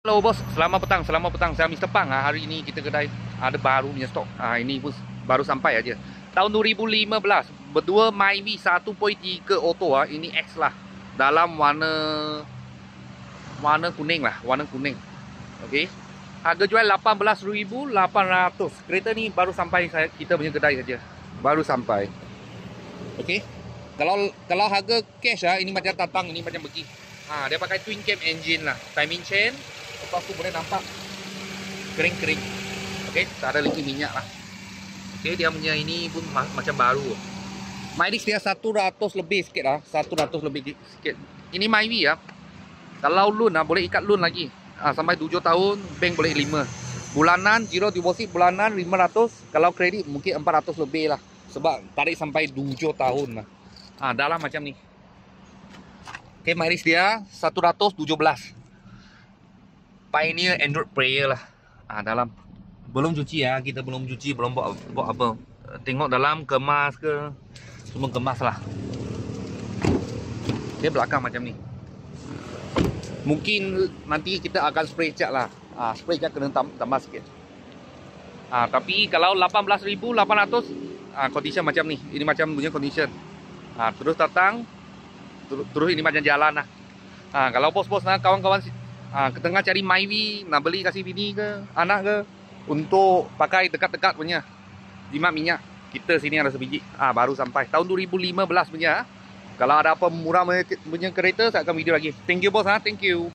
Hello bos, selamat petang, selamat petang. Saya Mr. Pang. Hari ini kita kedai ada baru punya stok. Ini pun baru sampai aja. Tahun 2015, berdua Myvi 1.3 auto. Ini X lah. Dalam warna kuning lah, warna kuning. Okey. Harga jual 18,800. Kereta ni baru sampai kita punya kedai saja. Baru sampai. Okey. Kalau harga cash ini macam tatang, ini macam begini. Dia pakai twin cam engine lah. Timing chain. Lepas tu boleh nampak kering-kering. Okey, tak ada lagi minyak lah. Okey, dia punya ini pun macam baru. Mileage dia 100 lebih sikit lah. 100 lebih sikit. Ini Myvi ya. Kalau loan boleh ikat loan lagi. Sampai 7 tahun, bank boleh 5. Bulanan, zero deposit bulanan 500. Kalau kredit mungkin 400 lebih lah. Sebab tarik sampai 7 tahun lah. Dalam macam ni. Okey, mileage dia 117. Pioneer Android player lah. Dalam belum cuci ya, kita belum cuci, belum buat apa. Tengok dalam kemas ke, semua kemas lah. Dia belakang macam ni. Mungkin nanti kita akan spray cat lah. Spray cat kena tambah sikit. Tapi kalau 18,800, condition macam ni. Ini macam punya condition. Terus datang, terus ini macam jalan lah. Kalau bos-bos kawan-kawan ketengah cari Myvi, nak beli kasih bini ke, anak ke, untuk pakai dekat-dekat punya, jimat minyak. Kita sini ada sebiji. Baru sampai tahun 2015 punya. Kalau ada apa murah punya kereta, saya akan video lagi. Thank you bos. Thank you.